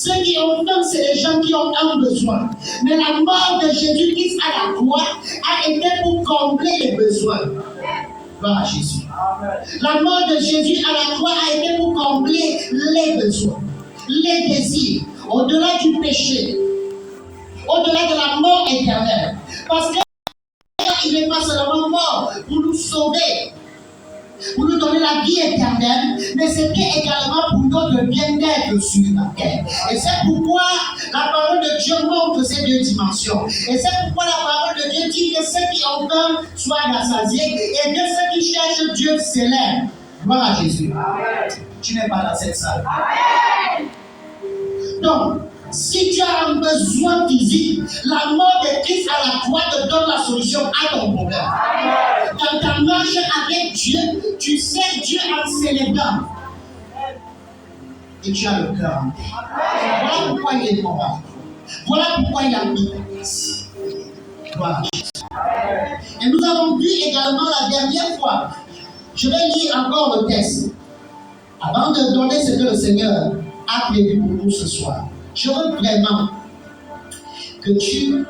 Ceux qui ont faim, c'est les gens qui ont un besoin. Mais la mort de Jésus-Christ à la croix a été pour combler les besoins. Gloire à Jésus. La mort de Jésus à la croix a été pour combler les besoins, les désirs, au-delà du péché, au-delà de la mort éternelle. Parce qu'il n'est pas seulement mort pour nous sauver, pour nous donner la vie éternelle, mais c'était également pour notre bien-être sur la terre. Et c'est pourquoi la parole de Dieu montre ces deux dimensions. Et c'est pourquoi la parole de Dieu dit que ceux qui ont faim soient rassasiés et que ceux qui cherchent Dieu s'élèvent. Gloire à Jésus. Amen. Tu n'es pas dans cette salle. Amen. Donc, si tu as un besoin physique, la mort de Christ à la croix te donne la solution à ton problème. Amen. Dans ta marche avec Dieu, tu sais Dieu en célébrant. Et tu as le cœur. Voilà pourquoi il est mort. Voilà pourquoi il a mis ta place. Gloire à Jésus. Et nous avons vu également la dernière fois. Je vais lire encore le texte. Avant de donner ce que le Seigneur a prévu pour nous ce soir. Je veux vraiment que tu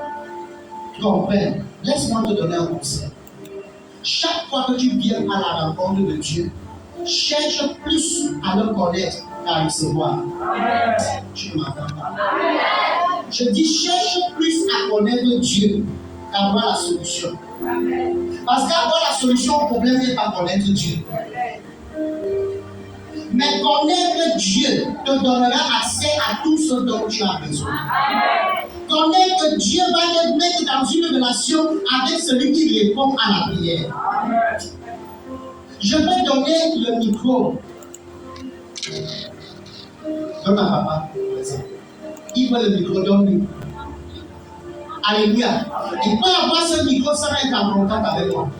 comprennes. Laisse-moi te donner un conseil. Chaque fois que tu viens à la rencontre de Dieu, cherche plus à le connaître qu'à recevoir. Amen. Tu ne m'entends pas. Amen. Je dis cherche plus à connaître Dieu qu'à avoir la solution. Amen. Parce qu'avoir la solution au problème n'est pas connaître Dieu. Mais connaître Dieu te donnera accès à tout ce dont tu as besoin. Amen. Connaître Dieu va te mettre dans une relation avec celui qui répond à la prière. Amen. Je vais donner le micro. Donne à papa, par exemple. Il veut le micro, donne-lui. Alléluia. Il peut avoir ce micro sans être en contact avec moi.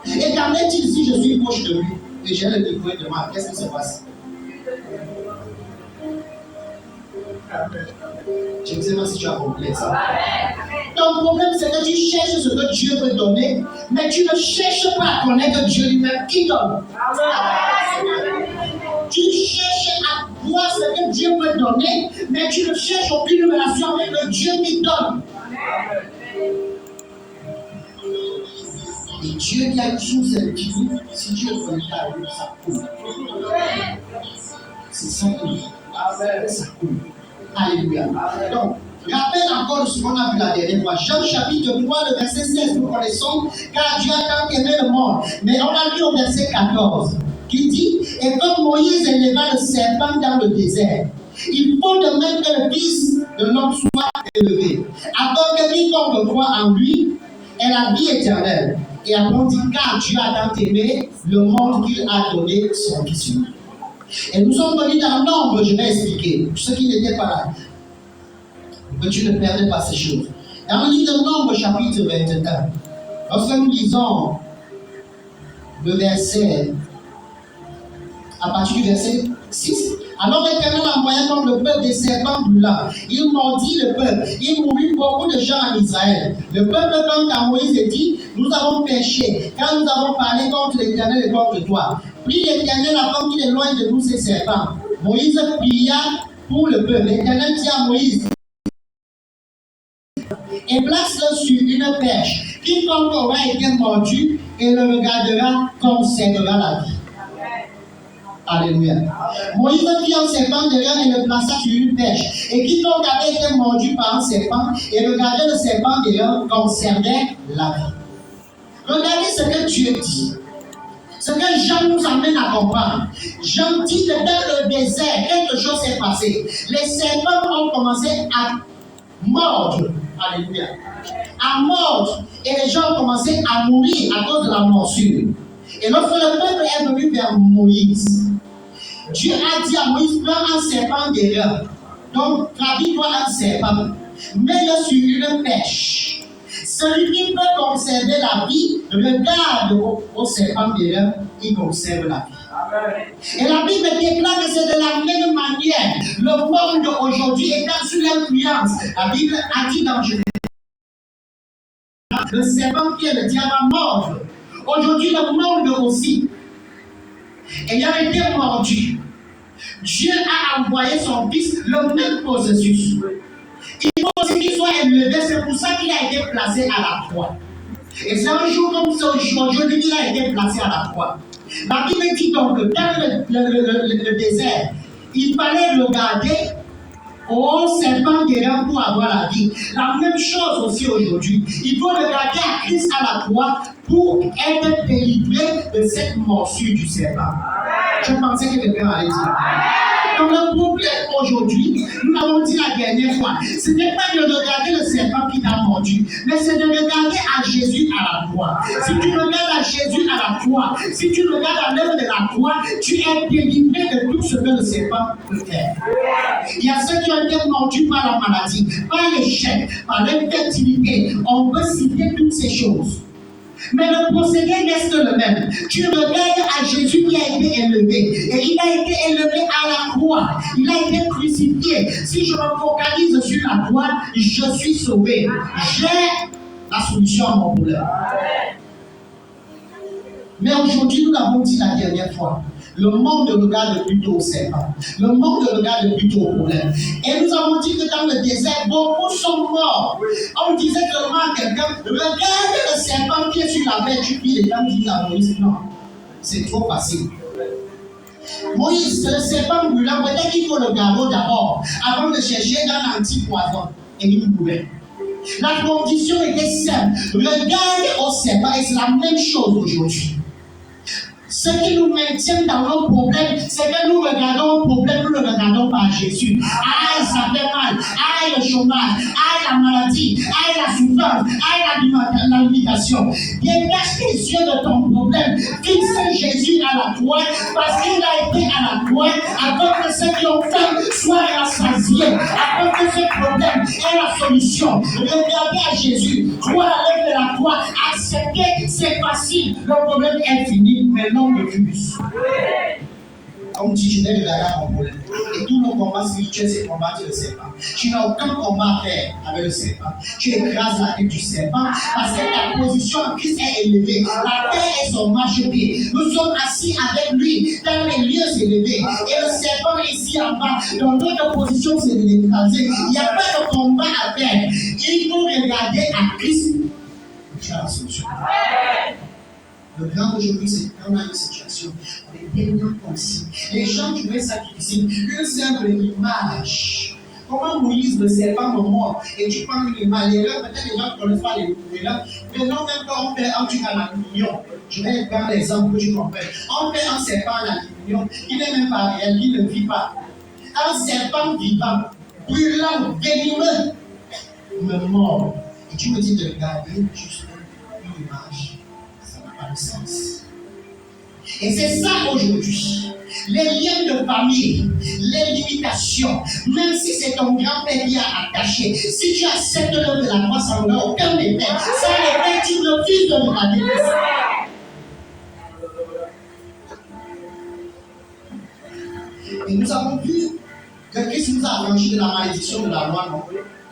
Et qu'en est-il si je suis proche de lui et j'ai le micro de moi, qu'est-ce qui se passe? Je ne sais pas si tu as compris ça. Ton problème, c'est que tu cherches ce que Dieu veut donner, mais tu ne cherches pas à connaître Dieu lui-même qui donne. Tu cherches à voir ce que Dieu veut donner, mais tu ne cherches aucune relation avec le Dieu qui donne. Et Dieu qui a toujours cette vie, si Dieu veut à lui, ça coule. C'est ça qui dit. Ça coule. Alléluia. Donc, rappelle encore ce qu'on a vu la dernière fois. Jean chapitre 3, le verset 16, nous connaissons, car Dieu a tant aimé le monde. Mais on a lu au verset 14, qui dit, et comme Moïse éleva le serpent dans le désert, il faut de même que le Fils de l'homme soit élevé, afin que quiconque croit en lui ait la vie éternelle. Et après on dit, car Dieu a tant aimé le monde qu'il a donné son Fils unique. Et nous sommes venus dans Nombre, je vais expliquer, pour ceux qui n'étaient pas là, que tu ne perdais pas ces choses. Dans le livre de Nombre, chapitre 21, lorsque nous lisons le verset, à partir du verset 6, alors l'Éternel envoya comme le peuple des serpents brûlants. Il mordit le peuple. Il mourut beaucoup de gens en Israël. Le peuple vint à Moïse et dit, nous avons péché, car nous avons parlé contre l'Éternel et contre toi. Prie l'Éternel afin qu'il éloigne de nous ces serpents. Moïse pria pour le peuple. L'Éternel dit à Moïse, et place-le sur une perche. Quiconque aura été mordu et le regardera conservera la vie. Alléluia. Moïse fit un serpent de l'air et le plaça sur une perche. Et quiconque avait été mordu par un serpent et regardait le serpent de l'air conservait la vie. Regardez ce que Dieu dit. Ce que Jean nous amène à comprendre. Jean dit que dans le désert, quelque chose s'est passé. Les serpents ont commencé à mordre. Alléluia. À mordre. Et les gens ont commencé à mourir à cause de la morsure. Et lorsque le peuple est venu vers Moïse, Dieu a dit à Moïse, prends un serpent d'airain. Donc, travis-toi un serpent. Mets-le sur une perche. Celui qui peut conserver la vie, regarde au serpent d'airain, il conserve la vie. Amen. Et la Bible déclare que c'est de la même manière. Le monde aujourd'hui étant sous l'influence. La Bible a dit dans Genèse, le serpent qui est le diable mort. Aujourd'hui, le monde aussi ayant été mordu, Dieu a envoyé son fils, le même processus. Il faut aussi qu'il soit élevé, c'est pour ça qu'il a été placé à la croix. Et c'est un jour comme ça, aujourd'hui, qu'il a été placé à la croix. La Bible dit donc que dans le désert, il fallait regarder au serpent guérant pour avoir la vie. La même chose aussi aujourd'hui. Il faut regarder à Christ à la croix pour être délivré de cette morsure du serpent. Je pensais que quelqu'un allait dire. Donc le problème aujourd'hui, nous l'avons dit la dernière fois, ce n'est pas de regarder le serpent qui t'a mordu, mais c'est de regarder à Jésus à la croix. Si tu regardes à Jésus à la croix, si tu regardes à l'œuvre de la croix, tu es délivré de tout ce que le serpent peut faire. Il y a ceux qui ont été mordus par la maladie, par l'échec, par l'infertilité. On peut citer toutes ces choses. Mais le procédé reste le même. Tu regardes à Jésus qui a été élevé. Et il a été élevé à la croix. Il a été crucifié. Si je me focalise sur la croix, je suis sauvé. J'ai la solution à mon problème. Mais aujourd'hui, nous l'avons dit la dernière fois. Le monde regarde plutôt au serpent. Le monde regarde plutôt au problème. Et nous avons dit que dans le désert, beaucoup sont morts. On disait seulement à quelqu'un, regarde le serpent qui est sur la vertu. Puis les gens disent à Moïse, non, c'est trop facile. Moïse, le serpent brûlant, peut-être qu'il faut le garder d'abord, avant de chercher un anti-poison. Et il pouvait. La condition était simple. Regarde au serpent, et c'est la même chose aujourd'hui. Ce qui nous maintient dans nos problèmes, c'est que nous regardons au problème, nous le regardons par Jésus. Aïe, ça fait mal. Aïe, le chômage. Aïe, la maladie. Aïe, la souffrance. Aïe, la limitation. Dégage tes yeux de ton problème. Fixe Jésus à la croix, parce qu'il a été à la croix, afin que ceux qui ont faim soient rassasiés. Afin que ce problème ait la solution. Regardez à Jésus. Croire à l'œuvre de la croix. Accepter, c'est facile. Le problème est fini. Mais non, refuse. Comme dit, je n'ai regarder à mon problème. Et tous nos combats spirituels, c'est combattre le serpent. Tu n'as aucun combat à faire avec le serpent. Tu écrases la tête du serpent parce que ta position en Christ est élevée. La terre est son marchepied. Nous sommes assis avec lui dans les lieux élevés. Et le serpent est ici en bas. Donc notre position, c'est de l'écraser. Il n'y a pas de combat à faire. Il faut regarder à Christ. Tu as la solution. Le grand aujourd'hui, c'est qu'on a une situation, on est tellement concis. Les gens qui veulent sacrifier une simple image. Comment Moïse, le serpent, me mord et tu prends une image. Peut-être les gens ne connaissent pas les là. Mais non, même quand on fait un truc en aluminium, je vais prendre l'exemple que tu comprennes. On fait un serpent en aluminium, il n'est même pas réel, il ne vit pas. Un serpent vivant, brûlant, venimeux, me mord. Et tu me dis de regarder juste une image. Sens. Et c'est ça aujourd'hui. Les liens de famille, les limitations, même si c'est ton grand-père qui a attaché, si tu acceptes l'œuvre de la croix, ça n'aura aucun effet. Ça l'effet, tu refuses de regarder ça. Et nous avons vu que Christ nous a affranchis de la malédiction de la loi, non?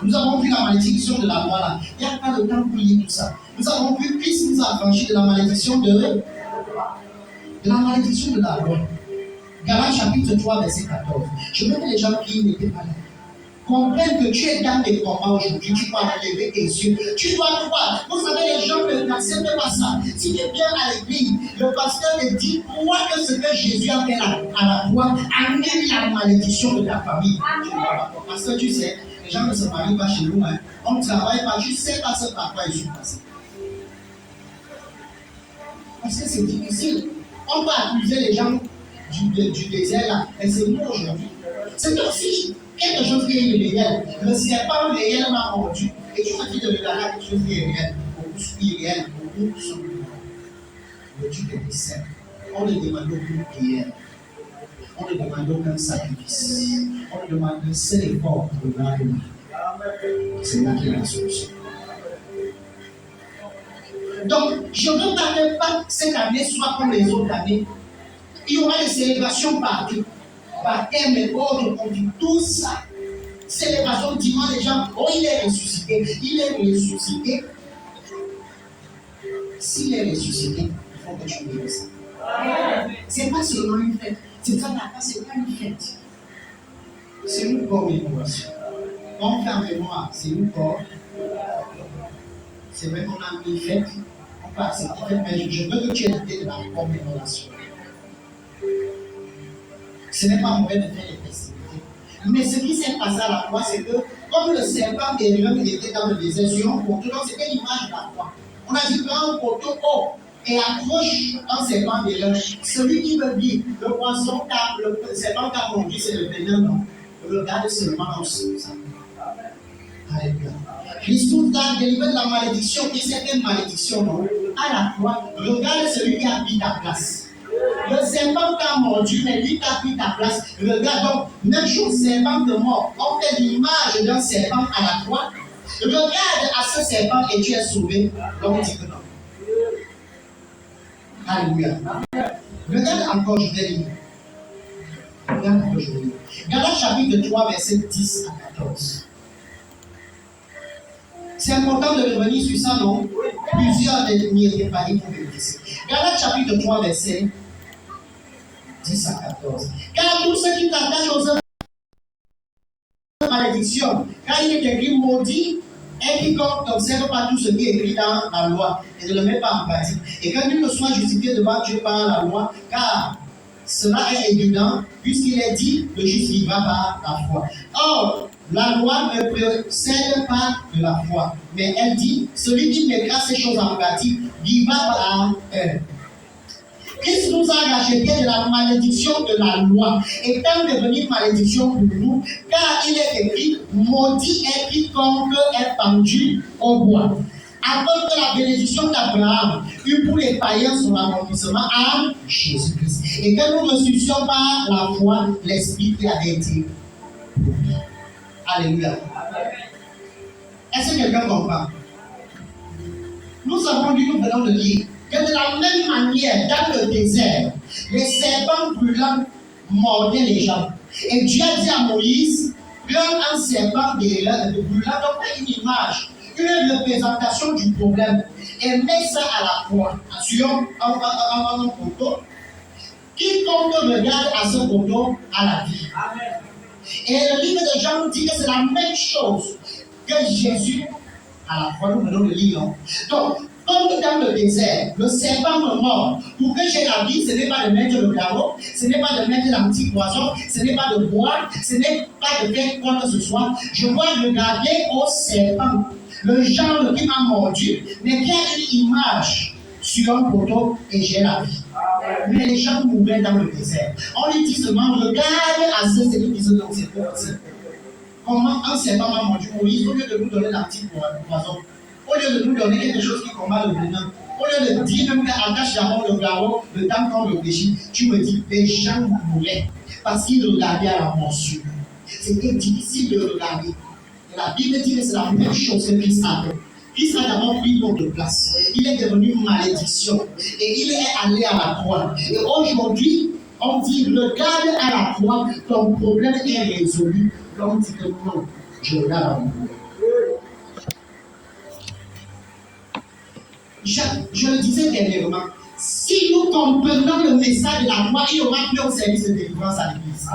Nous avons vu la malédiction de la loi là. Il n'y a pas de temps pour lire tout ça. Nous avons vu que Christ nous a affranchis de la malédiction de la malédiction de la loi. Galates chapitre 3, verset 14. Je veux que les gens qui n'étaient pas là comprennent que tu es dans des combats aujourd'hui. Tu dois lever tes yeux. Tu dois croire. Vous savez, les gens n'acceptent pas ça. Si tu viens à l'église, le pasteur te dit crois que ce que Jésus a fait à la croix amène la malédiction de ta famille. Tu ne crois pas. Parce que tu sais, les gens ne se marient pas chez nous. Hein. On ne travaille pas. Tu sais pas ce par quoi ils sont passés. Parce que c'est difficile. On peut accuser les gens du désert là. Et c'est nous aujourd'hui. C'est aussi quelque chose qui est irréel. Le serpent réel m'a mordu. Et tu m'as dit de regarder quelque chose qui est réel. Beaucoup sont irréels. Beaucoup sont le Dieu des disciples. On ne demande aucune prière. On ne demande aucun sacrifice. On ne demande qu'un seul effort pour le voir. C'est là qu'il y a la solution. Donc, je ne veux pas que cette année soit comme les autres années. Il y aura des célébrations partout. Baptême et autres, on dit tout ça. Célébration dimanche, les gens, oh, il est ressuscité. Il est ressuscité. S'il est ressuscité, il faut que tu vives ça. C'est pas seulement une fête. C'est ça la Pâque, c'est pas une fête. C'est une commémoration. On fait en mémoire, c'est une corps. C'est vrai qu'on a mis fête, on peut accepter, mais je veux que tu aies l'idée de la commémoration. Ce n'est pas mauvais de faire les festivités. Mais ce qui s'est passé à la croix, c'est que, comme le serpent d'Érion était dans le désert, sur un poteau, donc c'était l'image de la croix. On a dit prends un poteau haut et accroche un serpent d'Érion. Celui qui veut dire, le poisson, le serpent qu'a mordu, c'est le venin, non. Regarde seulement dans ce sang. Alléluia. Christus t'a délivré de la malédiction, qui c'est une malédiction, non? À la croix, regarde celui qui a pris ta place. Le serpent t'a mordu, mais lui t'a pris ta place. Regarde donc, même chose, serpent de mort. On fait l'image d'un serpent à la croix. Regarde à ce serpent et tu es sauvé. Donc on dit que non. Alléluia. Regarde encore, je vais lire. Regarde encore, je vais lire. Galates chapitre 3, verset 10 à 14. C'est important de revenir sur ça, non? Plusieurs n'y étaient pas pour bénéficier. Galates chapitre 3, verset 10 à 14. Car tous ceux qui t'attachent aux œuvres de malédiction, car il est écrit maudit, et quiconque n'observe pas tout ce qui est écrit dans la loi et ne le met pas en pratique. Et que nul ne soit justifié devant Dieu par la loi, car cela est évident, puisqu'il est dit, le juste vivra par la foi. Or, la loi ne précède pas de la foi, mais elle dit, celui qui mettra ces choses en pratique vivra par elle. Christ nous a rachetés de la malédiction de la loi, étant devenu malédiction pour nous, car il est écrit, maudit est quiconque est pendu au bois. Afin que la bénédiction d'Abraham eut pour les païens son accomplissement à Jésus-Christ. Et que nous ressuscitions par la foi l'Esprit qui avait été. Alléluia. Est-ce que quelqu'un comprend? Nous avons lu, nous venons de lire, que de la même manière, dans le désert, les serpents brûlants mordaient les gens. Et Dieu a dit à Moïse, prends un serpent brûlant, donc une image, une représentation du problème, et mets ça à la croix, sur un poteau. Quiconque regarde à ce poteau a la vie. Amen. Et le livre de Jean nous dit que c'est la même chose que Jésus à la croix, nous venons de lire. Donc, comme dans le désert, le serpent me mord. Pour que j'ai la vie, ce n'est pas de mettre le garrot, ce n'est pas de mettre l'anti-poison, ce n'est pas de boire, ce n'est pas de faire quoi que ce soit. Je dois regarder au serpent, le genre qui m'a mordu, mais qui a une image sur un poteau et j'ai la vie. Mais les gens mouraient dans le désert. On lui dit seulement, regarde à ceux qui disent non, c'est pas possible. Comment un serpent m'a mordu Moïse, au lieu de nous donner l'anti-poison, au lieu de nous donner quelque chose qui combat le venin, au lieu de dire même qu'attache d'abord le garrot, le temps qu'on réfléchit, tu me dis, les gens mouraient parce qu'ils regardaient à la morsure. C'était difficile de regarder. Et la Bible dit que c'est la même chose que Christ a fait. Christ a d'abord pris notre place. Il est devenu malédiction. Et il est allé à la croix. Et aujourd'hui, on dit, regarde à la croix, ton problème est résolu. L'homme dit que non, je regarde à mon problème. Je le disais dernièrement, si nous comprenons le message de la croix, il n'y aura plus un service de délivrance à l'église.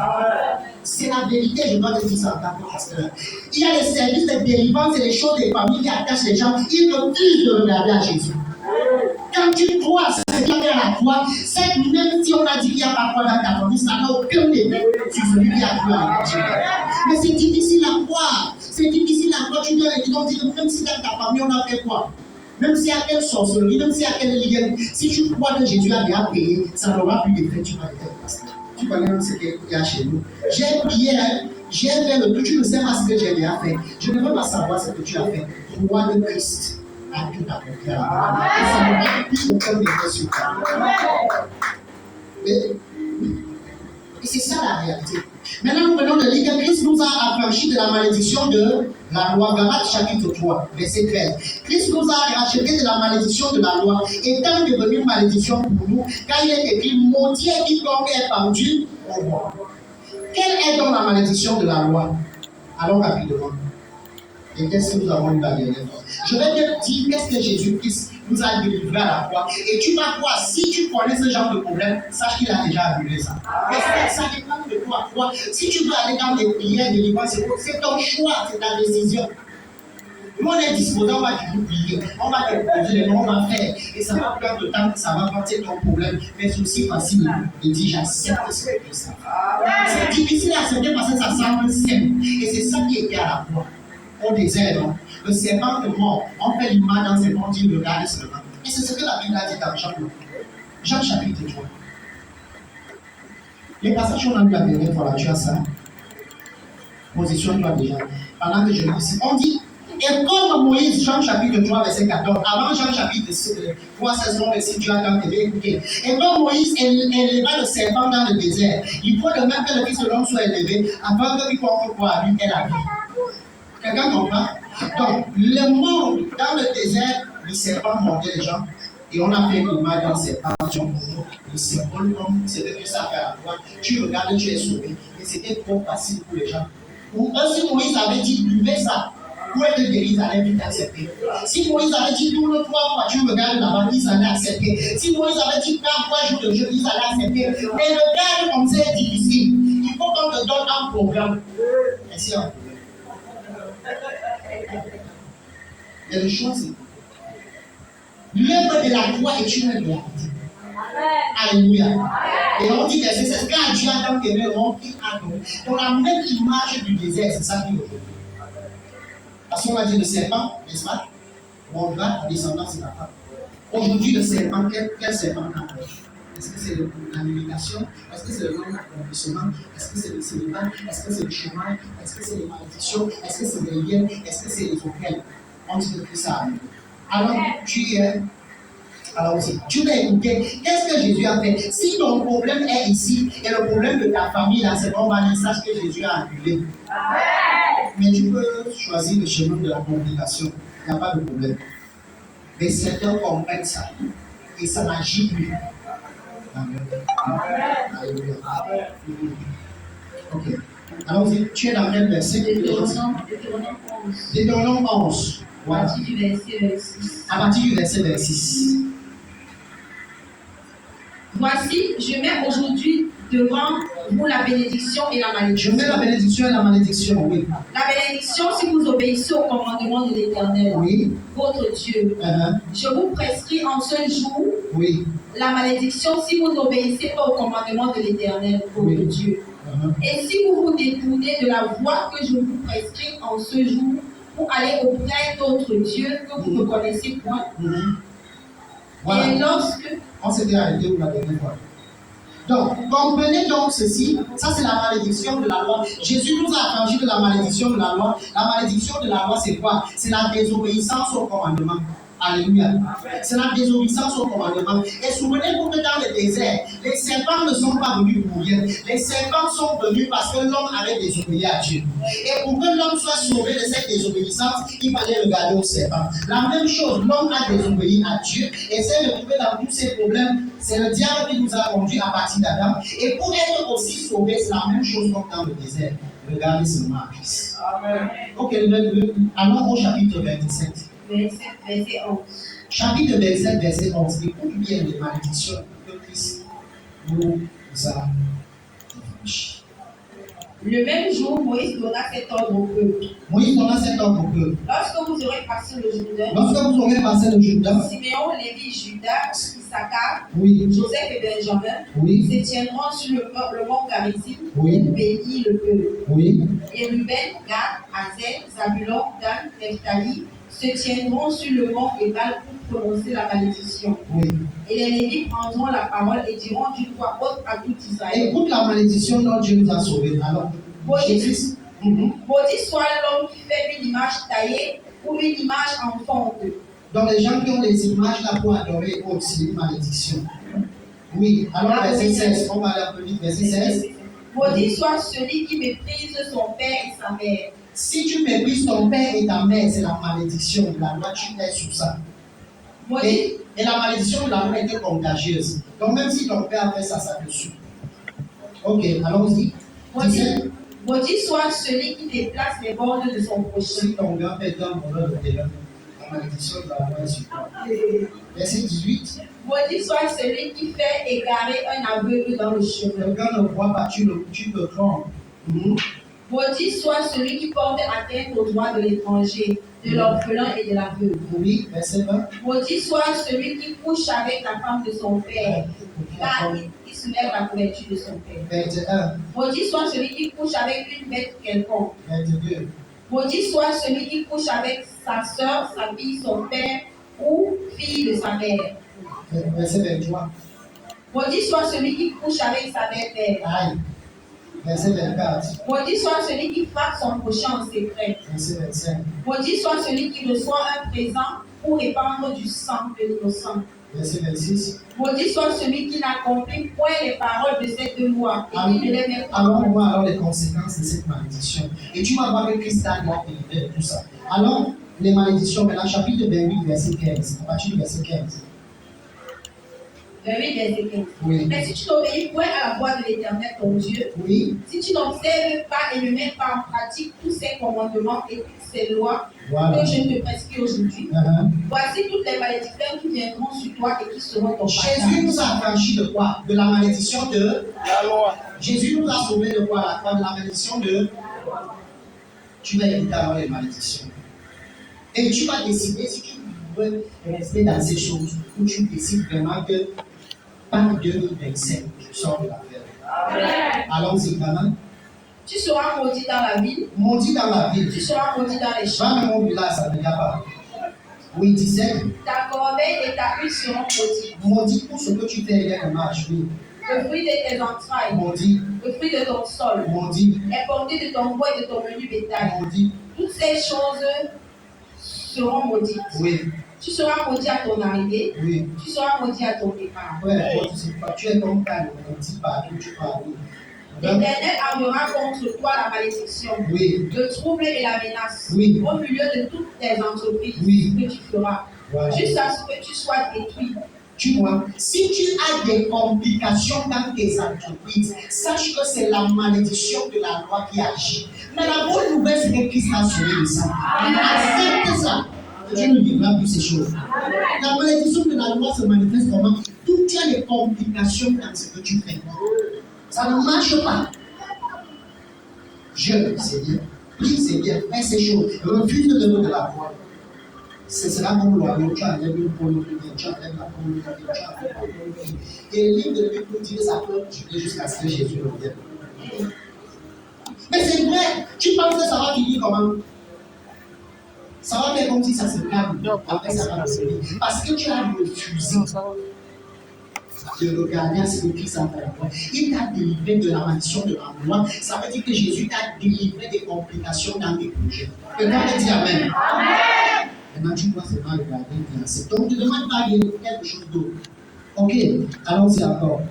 C'est la vérité, je dois te dire ça en tant que pasteur. Il y a les services de délivrance et les choses des familles qui attachent les gens, ils refusent de regarder à Jésus. Quand tu crois ce qui est à la croix, c'est même si on a dit qu'il n'y a pas de croix dans ta famille, ça n'a aucun effet sur celui qui a cru à Jésus. Mais c'est difficile à croire. C'est difficile à croire. Tu dois dire que même si dans ta famille on a fait quoi? Même s'il y a quelle sorcellerie, même s'il y a quelle ligue, si tu crois que Jésus a bien payé, ça n'aura plus d'effet, tu vas être pasteur. Tu connais même ce qu'il y a chez nous. J'ai prié, j'ai fait le tout, tu ne sais pas ce que j'ai bien fait. Je ne veux pas savoir ce que tu as fait. Croix de Christ a tout accompli à la croix. Et ça n'aura plus aucun effet sur toi. Et c'est ça la réalité. Maintenant, nous venons de lire que Christ nous a affranchis de la malédiction de la loi. Galates chapitre 3, verset 13. Christ nous a rachetés de la malédiction de la loi, étant devenu malédiction pour nous, car il est écrit, maudit est quiconque est pendu au bois. Quelle est donc la malédiction de la loi? Allons rapidement. Et qu'est-ce que nous avons eu la dernière fois? Je vais te dire qu'est-ce que Jésus-Christ nous a délivré à la croix. Et tu vas voir, si tu connais ce genre de problème, sache qu'il a déjà annulé ça. Ça dépend de toi. Si tu veux aller dans les prières de délivrance, c'est ton choix, c'est ta décision. Nous, on est disposé, on va toujours prier, on va te poser les noms, on va faire. Et ça va prendre de temps, ça va porter ton problème. Mais c'est aussi facile de dire j'accepte ce que ça. C'est difficile à accepter parce que ça semble simple. Et c'est ça qui était à la croix. Au désert, non? Le serpent de mort, on fait l'image dans ses monts, il regarde seulement. Et c'est ce que la Bible a dit dans Jean. Jean chapitre 3. Les passages qu'on a vu la dernière fois, là, tu as ça. Positionne-toi déjà. Pendant que je lis ici, on dit, et comme Moïse, Jean chapitre 3, verset 14, avant Jean chapitre 3, 16, verset, tu as quand même écouté. Et comme Moïse éleva le serpent dans le désert, il faut de même que le Fils de l'homme soit élevé, afin que quiconque croit à lui ait la vie. Quelqu'un comprend? Donc, le monde dans le désert, le serpent mordait les gens. Et on a fait une image dans ces passions. Le serpent, comme c'était que ça fait à la fois. Tu regardes, tu es sauvé. Et c'était trop facile pour les gens. Ou si Moïse avait dit, buvez ça, pour être guéri, ils allaient vite accepter. Si Moïse avait dit, tourne 3 fois, tu regardes là-bas, ils allaient accepter. Si Moïse avait dit, 3 jours de jeûne, ils allaient accepter. Mais le gars, comme c'est difficile, il faut qu'on te donne un programme. Merci. Mais le choix, c'est l'œuvre de la croix est une réalité. Alléluia. Et on dit que c'est quand Dieu a donc aimé le monde qui a donné. Donc la même image du désert, c'est ça qui est aujourd'hui. Parce qu'on a dit le serpent, n'est-ce pas? On va la descendance de la femme. Aujourd'hui, le serpent, quel serpent a? Est-ce que c'est la limitation? Est-ce que c'est le non-accomplissement? Est-ce que c'est le célibat? Est-ce que c'est le chômage? Est-ce que c'est les malédictions? Est-ce que c'est les liens? Est-ce que c'est les auquel? On dit que ça arrive. Alors, tu vas écouter, qu'est-ce que Jésus a fait? Si ton problème est ici, et le problème de ta famille, là, c'est qu'on va dire, sache que Jésus a annulé. Mais tu peux choisir le chemin de la complication. Il n'y a pas de problème. Mais certains comprennent ça. Et ça n'agit plus. Amen. Alléluia. Ok. Alors, tu es dans quel verset? Deutéronome 11. Ouais. À partir du verset 26. Voici, je mets aujourd'hui devant vous la bénédiction et la malédiction. Je mets la bénédiction et la malédiction, oui. La bénédiction, si vous obéissez au commandement de l'Éternel, oui, votre Dieu. Je vous prescris en ce jour, oui, la malédiction si vous n'obéissez pas au commandement de l'Éternel, votre oui, Dieu. Et si vous vous détournez de la voie que je vous prescris en ce jour, pour aller auprès d'autres dieux que vous ne connaissez point. Voilà. Et lorsque... On s'était arrêté où la dernière fois. Donc, comprenez donc ceci. Ça, c'est la malédiction de la loi. Jésus nous a affranchis de la malédiction de la loi. La malédiction de la loi, c'est quoi? C'est la désobéissance au commandement. Alléluia. C'est la désobéissance au commandement. Et souvenez-vous que dans le désert, les serpents ne sont pas venus pour rien. Les serpents sont venus parce que l'homme avait désobéi à Dieu. Et pour que l'homme soit sauvé de cette désobéissance, il fallait regarder au serpent. La même chose, l'homme a désobéi à Dieu. Et c'est de trouver dans tous ces problèmes, c'est le diable qui nous a conduits à partir d'Adam. Et pour être aussi sauvé, c'est la même chose comme dans le désert. Regardez seulement à Christ. Amen. Ok, allons au chapitre 27. Verset 11. Chapitre 27, verset 11. Écoute bien les malédictions que Christ nous a infligées. Le même jour, Moïse donna cet ordre au peuple. Moïse donna cet ordre au peuple. Lorsque vous aurez passé le Jourdain, Siméon, Lévi, Judas, Issachar, oui, Joseph et Benjamin, oui, se tiendront sur le mont Garizim, oui, pour bénir le peuple. Oui. Et Ruben, Gad, Azel, Zabulon, Dan, Nephtali se tiendront sur le mont Ebal pour prononcer la malédiction. Oui. Et les Lévites prendront la parole et diront d'une voix haute à tout Israël. Écoute la malédiction dont Dieu nous a sauvés. Alors, Maudit soit l'homme qui fait une image taillée ou une image en fonte. Donc les gens qui ont des images là pour adorer, c'est une malédiction. Oui, alors verset 16, on va aller un peu vite, verset 16. Maudit soit celui qui méprise son père et sa mère. Si tu méprises ton père et ta mère, c'est la malédiction de la loi, tu es sous ça. Et la malédiction de la loi était contagieuse. Donc même si ton père a fait ça, ça te suit. Ok, allons-y. Maudit soit celui qui déplace les bornes de son prochain. Si ton grand-père est un voleur de terrain, la malédiction va avoir sur toi. Verset 18. Maudit soit celui qui fait égarer un aveugle dans le chemin. Le gars ne voit pas, tu le trompes. Maudit soit celui qui porte atteinte aux droits de l'étranger, de l'orphelin et de l'aveugle. Oui, verset 20. Maudit soit celui qui couche avec la femme de son père, car il soulève la couverture de son père. 21. Maudit soit celui qui couche avec une bête quelconque. 22. Maudit soit celui qui couche avec sa soeur, sa fille, son père ou fille de sa mère. Verset 23. Maudit soit celui qui couche avec sa belle-mère. Aïe. Verset 24. Maudit soit celui qui frappe son prochain en secret. Verset 25. Maudit soit celui qui reçoit un présent pour répandre du sang de l'innocent. Verset 26. Maudit soit celui qui n'accomplit point les paroles de cette loi et qui ne les met pas. Allons voir alors les conséquences de cette malédiction. Et tu vas voir que Christ a délivré de tout ça. Allons, les malédictions, maintenant, chapitre 28, verset 15. À partir du verset 15. 28, verset 15. Oui. Mais si tu n'obéis point à la voix de l'Éternel ton Dieu, Oui. si tu n'observes pas et ne mets pas en pratique tous ces commandements et toutes ces lois Voilà. que je te prescris aujourd'hui, voici toutes les malédictions qui viendront sur toi et qui seront ton Jésus partage. nous a affranchis de quoi? De la malédiction de La loi. Jésus nous a sauvés de quoi? À la fois de la malédiction de. Tu vas éviter alors les malédictions. Et tu vas décider si tu veux rester dans ces choses ou tu décides vraiment que par 2025, je sors de l'affaire. Allons-y, maman. Tu seras maudit dans la ville, Maudit dans la ville. tu seras maudit dans les champs. Va dans mon village, ça ne vient pas. Oui, 17. Ta corbeille et ta huile seront maudites. Maudit pour ce que tu fais hier de marche. Oui. Le fruit de tes entrailles, Maudit. le fruit de ton sol, Maudit. les portées de ton bois et de ton menu bétail. Maudit. Toutes ces choses seront maudites. Oui. Tu seras maudit à ton arrivée, Oui. tu seras maudit à ton départ. Ouais, tu sais pas, tu es comme calme, on dit partout, tu parles. L'Éternel enverra contre toi la malédiction, Oui. le trouble et la menace Oui. au milieu de toutes tes entreprises Oui. que tu feras, Voilà. jusqu'à ce que tu sois détruit. Tu vois, si tu as des complications dans tes entreprises, sache que c'est la malédiction de la loi qui agit. Mais la bonne nouvelle, c'est que Christ a sauvé de ça. Accepte ça. Tu ne vivras plus ces choses. La malédiction de la loi se manifeste comment? Tout tu as des complications dans ce que tu fais. Ça ne marche pas. Jeûne, c'est bien. Prie, c'est bien. Fais ces choses. Refuse de donner de la foi. Ce sera comme l'oiseau. Tu enlèves une poule, tu enlèves la poule, tu enlèves la poule. Et le livre de Bible nous dit que ça peut durer jusqu'à ce que Jésus revienne. Mais c'est vrai. Tu penses que ça va finir comment? Ça va faire comme si ça se calme. Après, ça va finir. Parce que tu as refusé de regarder à ce que Christ a fait. Il t'a délivré de la malédiction de la loi. Ça veut dire que Jésus t'a délivré des complications dans tes projets. Quelqu'un me dit Amen. Amen. Maintenant, tu dois seulement regarder et donc, ne te demande pas quelque chose d'autre. Ok, allons-y encore.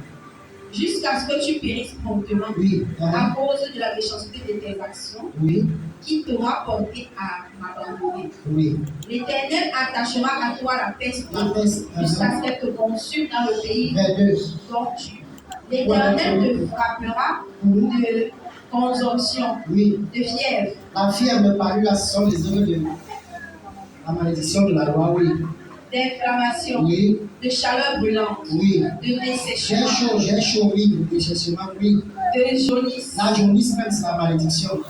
Jusqu'à ce que tu périsses promptement Oui. à cause de la méchanceté de tes actions Oui. qui t'aura porté à m'abandonner. Oui. L'Éternel attachera à toi la peste La peste. jusqu'à ce qu'elle te consume dans le pays 22. dont tu. L'Éternel te frappera de consomption, Oui. de fièvre, La fièvre de parut, là, ce sont les œuvres de la malédiction de la loi. Oui. d'inflammation, Oui. de chaleur brûlante, Oui. de J'ai dessèchement, chaud, oui. Le déchèchement, oui. de jaunisse La jaunisse, même, c'est la malédiction.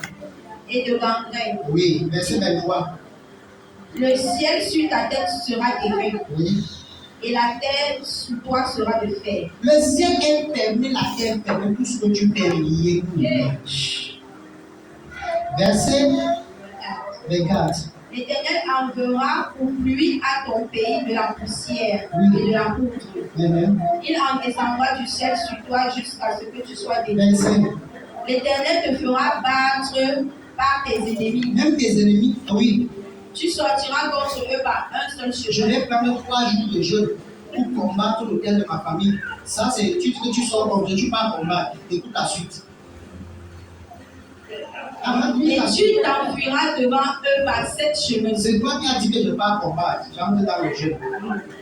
et de gangrène. Oui. Verset 23. Le ciel sur ta tête sera d'airain Oui. et la terre sous toi sera de fer. Le ciel est fermé, la terre fermée, tout ce que tu fais lié. Verset 24. L'Éternel enverra pour pluie à ton pays de la poussière et de la poudre. Amen. Il en descendra du ciel sur toi jusqu'à ce que tu sois détruit. 25. L'Éternel te fera battre par tes ennemis. Même tes ennemis, oui. Tu sortiras contre eux par un seul Je chemin. vais prendre 3 jours de jeûne pour combattre l'autel de ma famille. Ça, c'est tu dis que tu sors contre Dieu, tu pars combattre. Écoute la suite. Et tu t'enfuiras devant eux par 7 chemins. C'est toi qui as dit que je ne vais pas combattre. J'entre dans le jeu.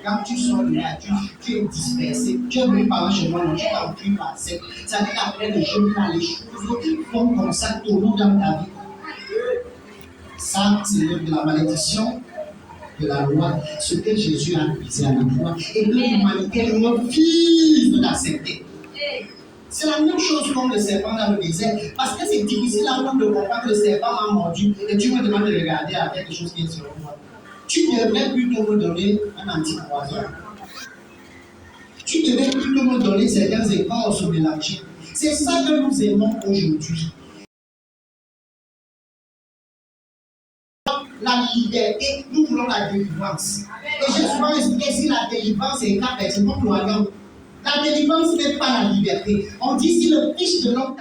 Quand tu sors de là, tu es dispersé. Tu es venu par un chemin, donc tu t'enfuis par 7. Ça veut dire qu'après le jeu, les choses font comme ça, tournent dans ta vie. Ça, c'est de la malédiction de la loi, ce que Jésus a brisé à la croix, et que l'humanité refuse de l'accepter. C'est la même chose comme le serpent dans le désert, parce que c'est difficile à nous de comprendre que le serpent m'a mordu, et tu me demandes de regarder à quelque chose qui est sur moi. Tu devrais plutôt me donner un antipoison. Tu devrais plutôt me donner certains écorces mélangées. C'est ça que nous aimons aujourd'hui. La liberté, nous voulons la délivrance. Et j'ai souvent expliqué si la délivrance est capée, c'est comme l'oiseau. La délivrance n'est pas la liberté. On dit si le Fils de l'homme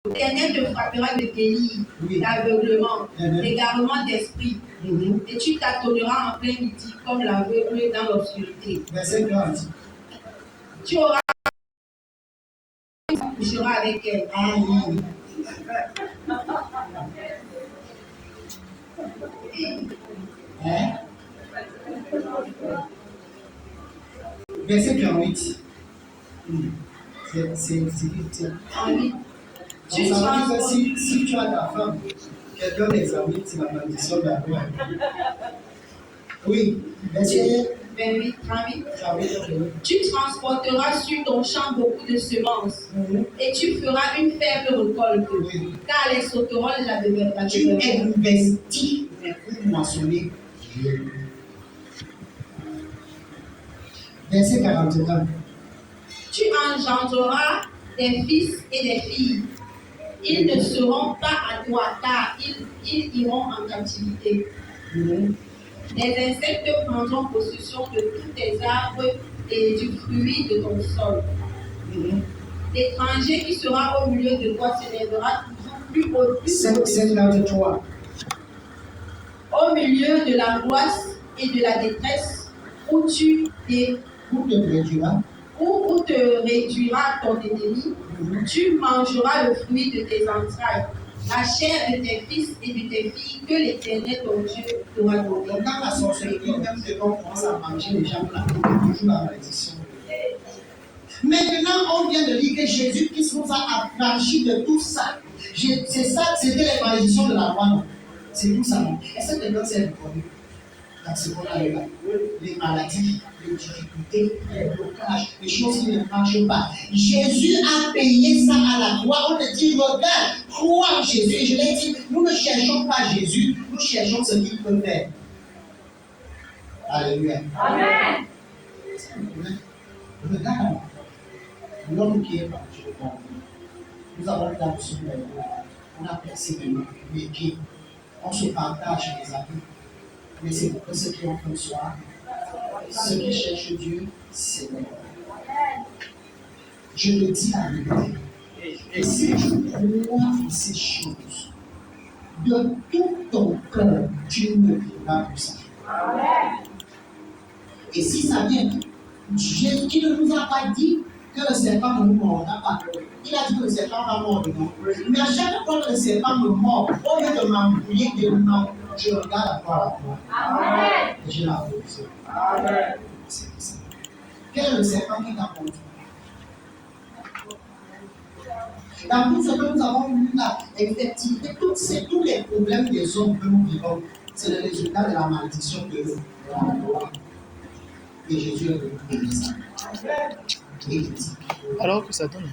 L'Éternel te frappera de délire, d'aveuglement, d'égarement d'esprit, et tu tâtonneras en plein midi comme l'aveugle dans l'obscurité. Verset 40. Tu auras coucheras avec elle. Hein? Verset 48. C'est Tu transportes. Si tu as ta femme, quelqu'un l'examine, c'est la malédiction de la loi. Oui, verset 28, 38. 48. Tu transporteras sur ton champ beaucoup de semences, et tu feras une faible récolte, car les sauterelles la deviendront. Tu investis pour moissonner. Verset 41. Tu engendreras des fils et des filles. Ils ne seront pas à toi, car ils iront en captivité. Les insectes prendront possession de tous tes arbres et du fruit de ton sol. L'étranger qui sera au milieu de toi s'élèvera toujours plus haut. Au milieu de l'angoisse et de la détresse, où te réduira ton ennemi, tu mangeras le fruit de tes entrailles, la chair de tes fils et de tes filles que l'Éternel ton Dieu t'aura donné. Donc, dans la sorcellerie, même si on commence à manger les gens, on a toujours la malédiction. Maintenant, on vient de dire que Jésus-Christ nous a affranchis de tout ça. C'est ça, c'était les malédictions de la loi, non? C'est tout ça, non? Est-ce que quelqu'un s'est reconnu dans ce qu'on a là? Les maladies, les difficultés, les blocages, les choses qui ne marchent pas. Jésus a payé ça à la croix. On te dit, regarde, crois en Jésus. Et je l'ai dit, nous ne cherchons pas Jésus, nous cherchons ce qu'il peut faire. Alléluia. Amen. Regarde, l'homme qui est parti au monde, nous avons la notion de on a persévéré, vécu, on se partage les amis. Mais c'est pour ceux qui ont fait soir, ceux qui cherchent Dieu, c'est bon. Je te dis la vérité. Et si tu crois en ces choses, de tout ton cœur, tu ne vivras pour ça. Et si ça vient, Jésus qui ne nous a pas dit que le serpent ne nous mordra pas. Il a dit que le serpent va mordre, non? Mais à chaque fois que le serpent me mord, au lieu de m'embrouiller de non, je regarde à toi la croix. Amen. Et j'ai la position. Amen. C'est ça. Quel est le serpent qui t'a conduit? Dans tout ce que nous avons vu là, effectivement, tous les problèmes des hommes que nous vivons, c'est le résultat de la malédiction de la loi. Et Jésus est venu bénir ça. Alors que ça donne.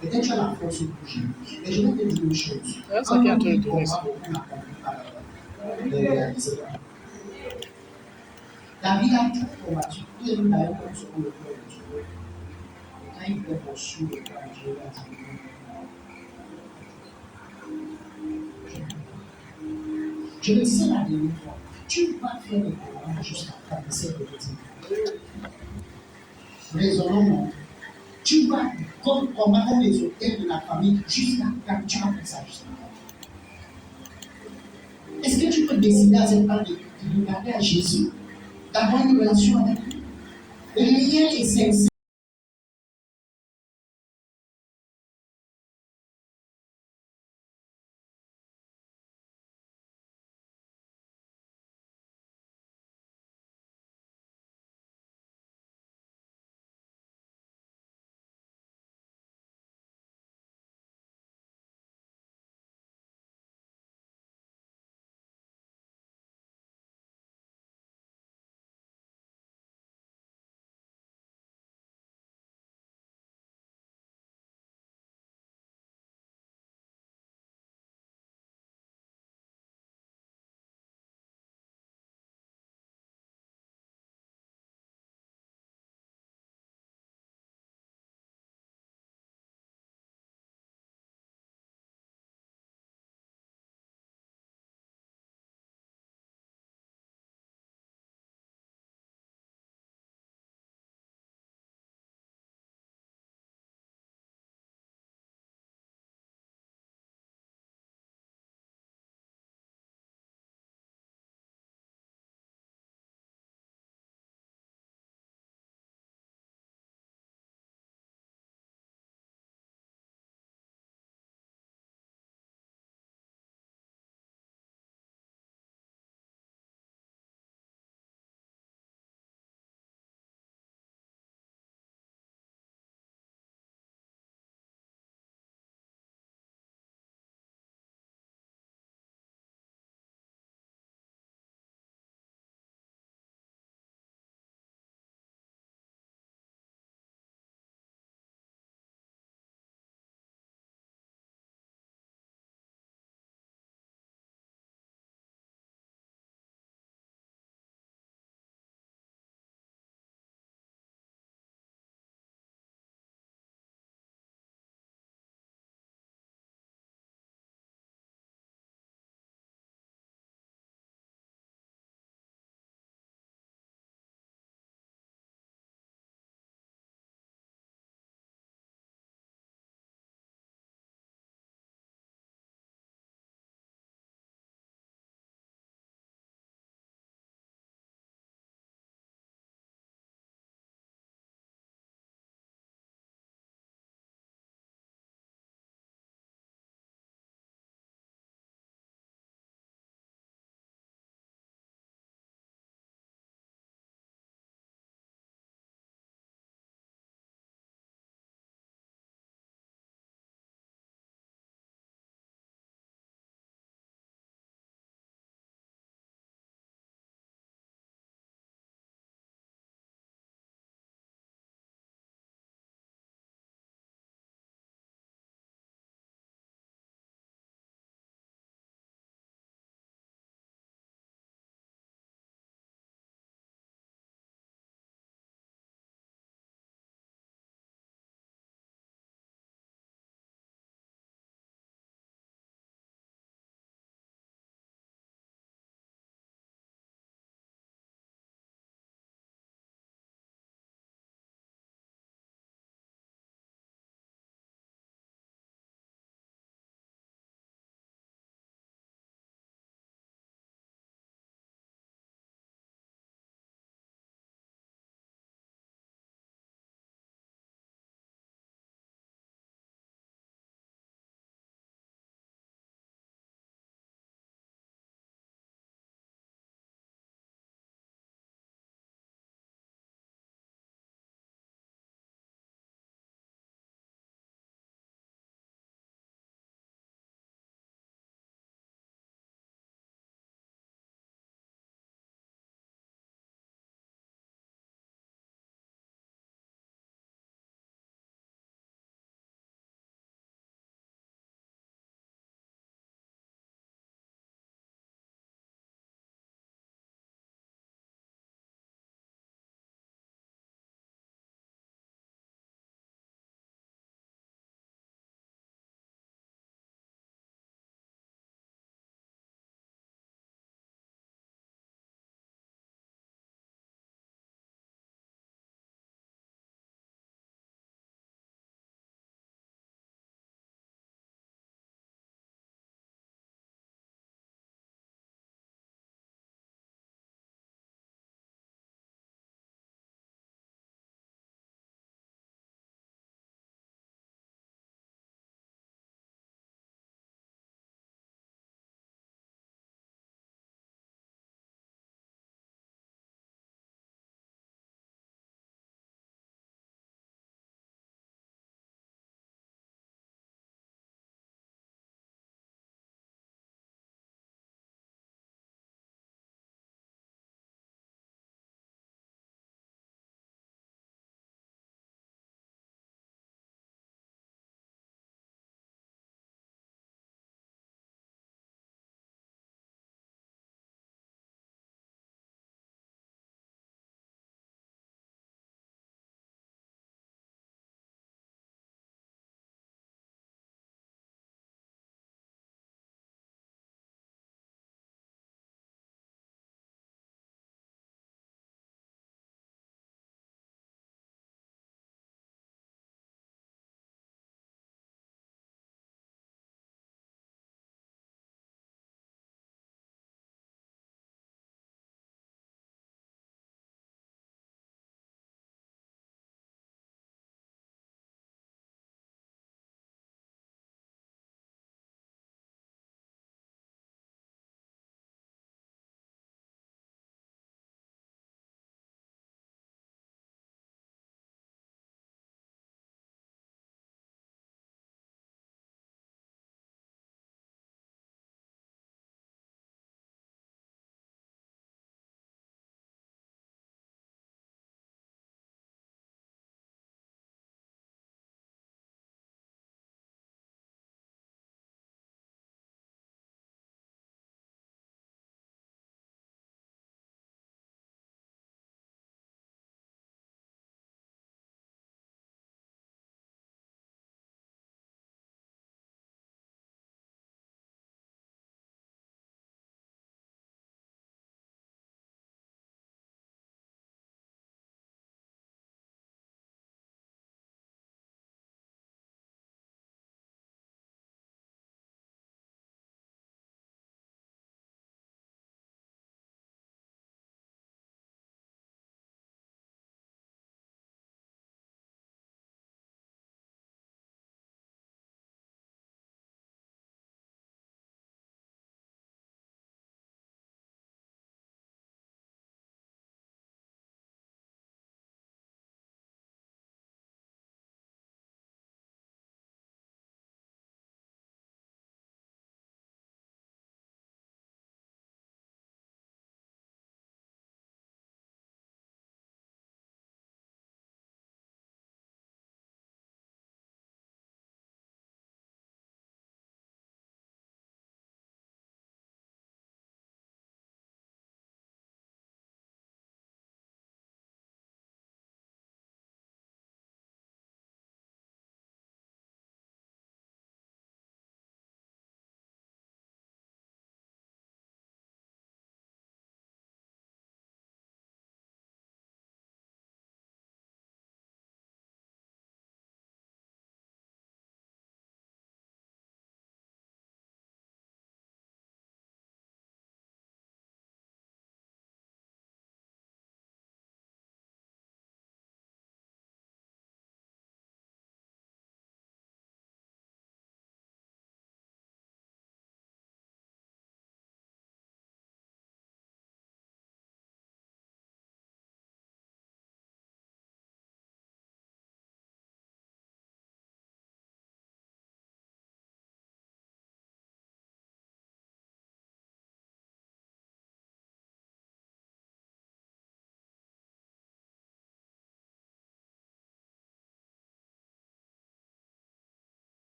Peut-être tu as la force de bouger. Mais je vais te dire une chose. Ça vient de tourner. La vie a tout combattu. Il est d'ailleurs comme ce qu'on le fait de Dieu. Quand il peut poursuivre le cœur de Dieu, je le disais la dernière fois, tu vas faire le combat jusqu'à traverser le petit. Raisonnons, tu vas combattre les hôtels de la famille jusqu'à quand tu vas faire ça. Est-ce que tu peux décider à cette part de regarder à Jésus, d'avoir une relation avec lui? Le lien est sincère.